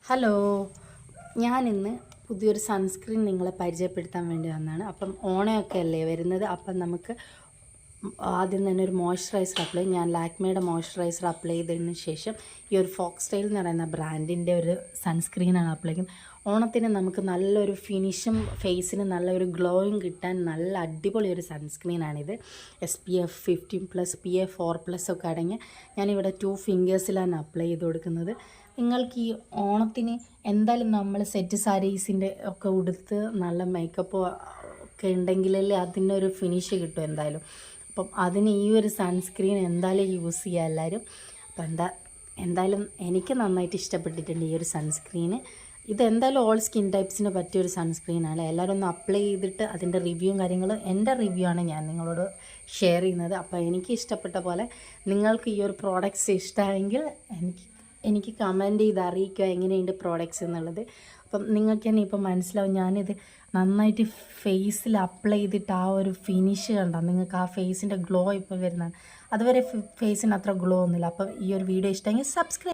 Hello, ഞാനിന്ന് പുതിയൊരു sunscreen നിങ്ങളെ പരിചയപ്പെടുത്താൻ വേണ്ടി വന്നതാണ്. അപ്പം ഓണമൊക്കെ അല്ലേ വരുന്നത്. അപ്പം നമുക്ക് ആദ്യം തന്നെ ഒരു മോയ്സ്ചറൈസർ അപ്ലൈ ഞാൻ ലാക്മേയുടെ മോയ്സ്ചറൈസർ അപ്ലൈ ചെയ്തതിന് ശേഷം ഈ ഒരു ഫോക്സ് സ്റ്റൈൽ എന്ന് പറയുന്ന ബ്രാൻഡിൻ്റെ ഒരു സൺസ്ക്രീനാണ് അപ്ലൈ ചെയ്യുന്നത്. ഓണത്തിന് നമുക്ക് നല്ലൊരു ഫിനിഷും ഫേസിന് നല്ലൊരു ഗ്ലോയും കിട്ടാൻ നല്ല അടിപൊളി ഒരു സൺസ്ക്രീനാണിത്. SPF 15+, PA 4+ ഒക്കെ അടങ്ങിയ ഞാനിവിടെ 2 ഫിംഗേഴ്സിലാണ് അപ്ലൈ ചെയ്ത് കൊടുക്കുന്നത്. നിങ്ങൾക്ക് ഈ ഓണത്തിന് എന്തായാലും നമ്മൾ സെറ്റ് സാരീസിൻ്റെ ഒക്കെ ഉടുത്ത് നല്ല മേക്കപ്പ് ഒക്കെ ഉണ്ടെങ്കിലല്ലേ അതിനൊരു ഫിനിഷ് കിട്ടും എന്തായാലും. അപ്പം അതിന് ഈ ഒരു സൺസ്ക്രീൻ എന്തായാലും യൂസ് ചെയ്യുക എല്ലാവരും. അപ്പം എന്തായാലും എനിക്ക് നന്നായിട്ട് ഇഷ്ടപ്പെട്ടിട്ടുണ്ട് ഈ ഒരു സൺസ്ക്രീന്. ഇതെന്തായാലും ഓൾ സ്കിൻ ടൈപ്സിന് പറ്റിയൊരു സൺസ്ക്രീനാണ്. എല്ലാവരും ഒന്ന് അപ്ലൈ ചെയ്തിട്ട് അതിൻ്റെ റിവ്യൂവും കാര്യങ്ങളും എൻ്റെ റിവ്യൂ ആണ് ഞാൻ നിങ്ങളോട് ഷെയർ ചെയ്യുന്നത്. അപ്പോൾ എനിക്ക് ഇഷ്ടപ്പെട്ട പോലെ നിങ്ങൾക്ക് ഈ ഒരു പ്രോഡക്റ്റ്സ് ഇഷ്ടമായെങ്കിൽ എനിക്ക് കമൻറ്റ് ചെയ്ത് അറിയിക്കുക എങ്ങനെയുണ്ട് പ്രോഡക്റ്റ്സ് എന്നുള്ളത്. അപ്പം നിങ്ങൾക്ക് തന്നെ ഇപ്പം മനസ്സിലാവും ഞാനിത് നന്നായിട്ട് ഫേസിൽ അപ്ലൈ ചെയ്തിട്ട് ആ ഒരു ഫിനിഷ് കണ്ടാൽ നിങ്ങൾക്ക് ആ ഫേസിൻ്റെ ഗ്ലോ ഇപ്പോൾ വരുന്നതാണ്. അതുവരെ ഫേസിന് അത്ര ഗ്ലോ ഒന്നുമില്ല. അപ്പം ഈ ഒരു വീഡിയോ ഇഷ്ടമെങ്കിൽ സബ്സ്ക്രൈബ്